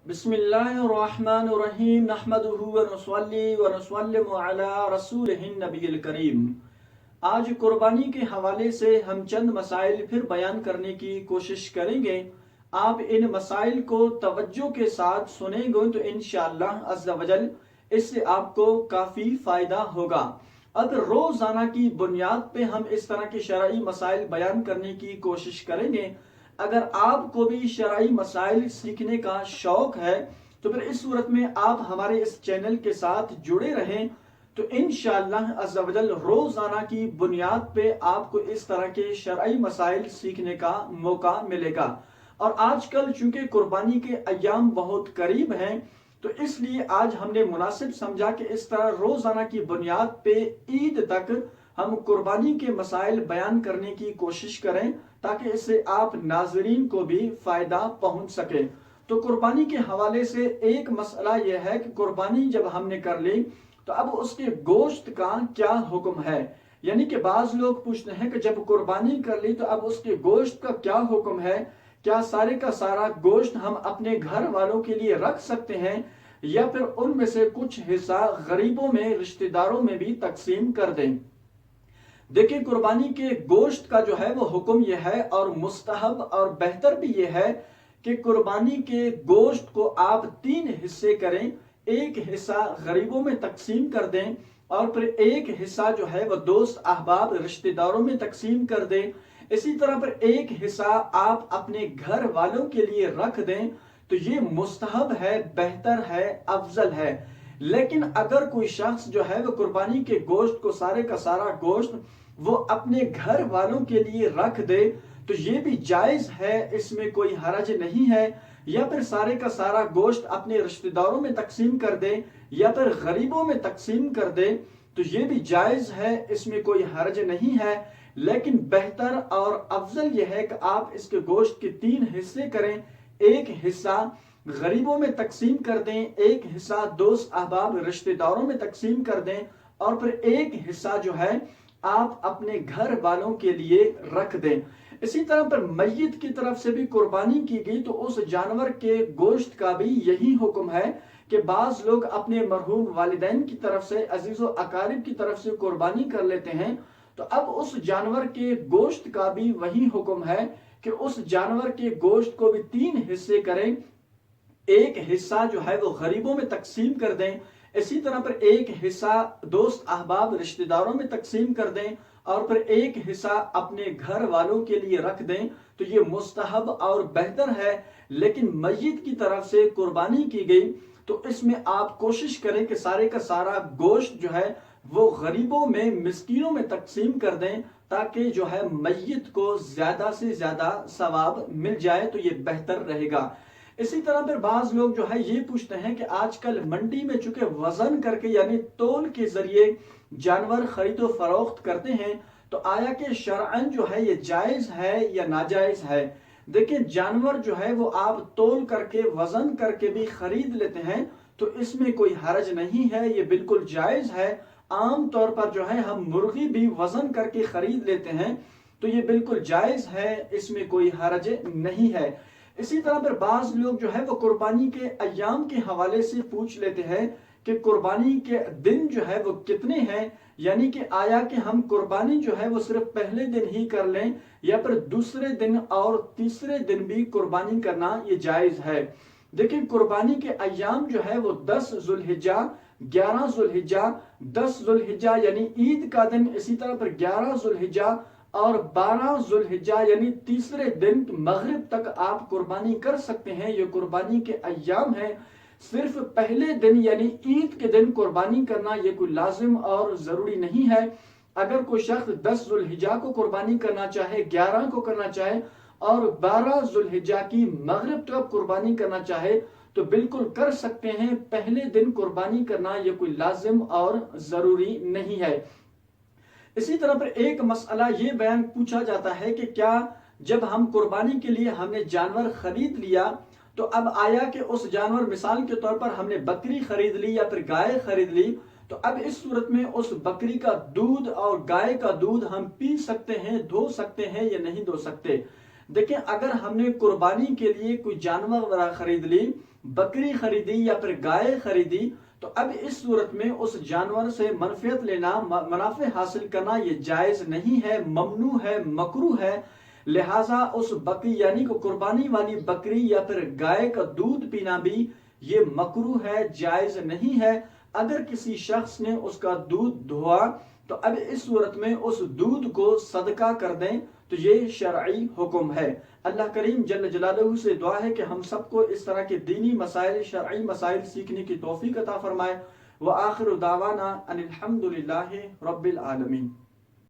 बिस्मिल्लाहिर्रहमानिर्रहीम नहमदुहु व नसल्ली व नसल्लिमु अला रसूलिहिन नबील करीम। आज कुर्बानी के हवाले से हम चंद मसाइल फिर बयान करने की कोशिश करेंगे। आप इन मसाइल को तवज्जो के साथ सुनेंगे तो इंशाअल्लाह अज़्ज़ा वजल इससे आपको काफ़ी फ़ायदा होगा। अब रोज़ाना की बुनियाद पे हम इस तरह के शरई मसाइल बयान करने की कोशिश करेंगे। अगर आपको भी शरई मसाइल सीखने का शौक है तो फिर इस सूरत में आप हमारे इस चैनल के साथ जुड़े रहें, तो इंशाअल्लाह अज़्ज़ा वजल रोज़ाना की बुनियाद पे आपको इस तरह के शरई मसाइल सीखने का मौका मिलेगा। और आजकल चूंकि कुर्बानी के अय्याम बहुत करीब हैं, तो इसलिए आज हमने मुनासिब समझा कि इस तरह रोज़ाना की बुनियाद पे ईद तक हम कुर्बानी के मसाइल बयान करने की कोशिश करें, ताकि इससे आप नाजरीन को भी फ़ायदा पहुंच सके। तो कुर्बानी के हवाले से एक मसला यह है कि कुर्बानी जब हमने कर ली तो अब उसके गोश्त का क्या हुक्म है। यानी कि बाज़ लोग पूछते हैं कि जब कुर्बानी कर ली तो अब उसके गोश्त का क्या हुक्म है, क्या सारे का सारा गोश्त हम अपने घर वालों के लिए रख सकते हैं या फिर उनमें से कुछ हिस्सा गरीबों में, रिश्तेदारों में भी तकसीम कर दें। देखिए, कुर्बानी के गोश्त का जो है वो हुक्म यह है और मुस्तहब और बेहतर भी यह है कि कुर्बानी के गोश्त को आप 3 हिस्से करें। एक हिस्सा गरीबों में तकसीम कर दें और फिर एक हिस्सा जो है वो दोस्त अहबाब रिश्तेदारों में तकसीम कर दें। इसी तरह पर एक हिस्सा आप अपने घर वालों के लिए रख दें। तो ये मुस्तहब है, बेहतर है, अफजल है। लेकिन अगर कोई शख्स जो है वो कुर्बानी के गोश्त को, सारे का सारा गोश्त वो अपने घर वालों के लिए रख दे तो ये भी जायज है, इसमें कोई हरज नहीं है। या फिर सारे का सारा गोश्त अपने रिश्तेदारों में तकसीम कर दे या फिर गरीबों में तकसीम कर दे तो ये भी जायज है, इसमें कोई हरज नहीं है। लेकिन बेहतर और अफजल यह है कि आप इसके गोश्त के 3 हिस्से करें। एक हिस्सा गरीबों में तकसीम कर दें, एक हिस्सा दोस्त अहबाब रिश्तेदारों में तकसीम कर दें और फिर एक हिस्सा जो है आप अपने घर वालों के लिए रख दें। इसी तरह पर मैयत की तरफ से भी कुर्बानी की गई तो उस जानवर के गोश्त का भी यही हुक्म है कि बाज लोग अपने मरहूम वालिदैन की तरफ से, अजीजो अकारिब की तरफ से कुर्बानी कर लेते हैं। तो अब उस जानवर के गोश्त का भी वही हुक्म है कि उस जानवर के गोश्त को भी 3 हिस्से करें। एक हिस्सा जो है वो गरीबों में तकसीम कर दें, इसी तरह पर एक हिस्सा दोस्त अहबाब रिश्तेदारों में तकसीम कर दें और फिर एक हिस्सा अपने घर वालों के लिए रख दें। तो ये मुस्तहब और बेहतर है। लेकिन मैयत की तरफ से कुर्बानी की गई तो इसमें आप कोशिश करें कि सारे का सारा गोश्त जो है वो गरीबों में, मिस्कीनों में तकसीम कर दें, ताकि जो है मैयत को ज्यादा से ज्यादा सवाब मिल जाए। तो ये बेहतर रहेगा। इसी तरह फिर बाज लोग जो है ये पूछते हैं कि आजकल मंडी में चूंकि वजन करके यानी तोल के जरिए जानवर खरीदो फरोख्त करते हैं, तो आया कि शरअन जो है ये जायज है या नाजायज है। देखिए, जानवर जो है वो आप तोल करके, वजन करके भी खरीद लेते हैं तो इसमें कोई हरज नहीं है, ये बिल्कुल जायज है। आम तौर पर जो है हम मुर्गी भी वजन करके खरीद लेते हैं तो ये बिल्कुल जायज है, इसमें कोई हरज नहीं है। इसी तरह पर बाज लोग जो है वो कुर्बानी के अय्याम के हवाले से पूछ लेते हैं कि कुर्बानी के दिन जो है वो कितने हैं। यानी कि आया कि हम कुर्बानी जो है वो सिर्फ पहले दिन ही कर लें या फिर दूसरे दिन और तीसरे दिन भी कुर्बानी करना ये जायज है। देखिए, कुर्बानी के अय्याम जो है वो 10 जुल्हिज्जा, 11 जुल्हिज्जा, 10 जुल्हिज्जा यानी ईद का दिन, इसी तरह पर 11 जुल्हिज्जा और 12 जुल्हिज्जा यानी तीसरे दिन मगरिब तक आप कुर्बानी कर सकते हैं। ये कुर्बानी के अय्याम है। सिर्फ पहले दिन यानी ईद के दिन कुर्बानी करना ये कोई लाजिम और जरूरी नहीं है। अगर कोई शख्स 10 जुल्हिज्जा को कुर्बानी करना चाहे, 11 को करना चाहे और 12 जुल्हिज्जा की मगरिब तक कुर्बानी करना चाहे तो बिल्कुल कर सकते हैं। पहले दिन कुर्बानी करना ये कोई लाजिम और जरूरी नहीं है। इसी तरह पर एक मसला ये बयान पूछा जाता है कि क्या जब हम कुर्बानी के लिए हमने जानवर खरीद लिया तो अब आया कि उस जानवर, मिसाल के तौर पर हमने बकरी खरीद ली या फिर गाय खरीद ली, तो अब इस सूरत में उस बकरी का दूध और गाय का दूध हम पी सकते हैं, धो सकते हैं या नहीं धो सकते। देखिए, अगर हमने कुर्बानी के लिए कोई जानवर खरीद ली بکری خریدی یا پھر گائے خریدی تو اب اس صورت میں اس جانور سے منفعت لینا، منافع حاصل کرنا یہ جائز نہیں ہے، ممنوع ہے، مکروہ ہے۔ لہٰذا اس بکری یعنی کہ قربانی والی بکری یا پھر گائے کا دودھ پینا بھی یہ مکروہ ہے، جائز نہیں ہے۔ اگر کسی شخص نے اس کا دودھ دھوا تو اب اس صورت میں اس دودھ کو صدقہ کر دیں تو یہ شرعی حکم ہے۔ اللہ کریم جل جلالہ سے دعا ہے کہ ہم سب کو اس طرح کے دینی مسائل، شرعی مسائل سیکھنے کی توفیق عطا فرمائے۔ وآخر دعوانا ان الحمد للہ رب العالمین۔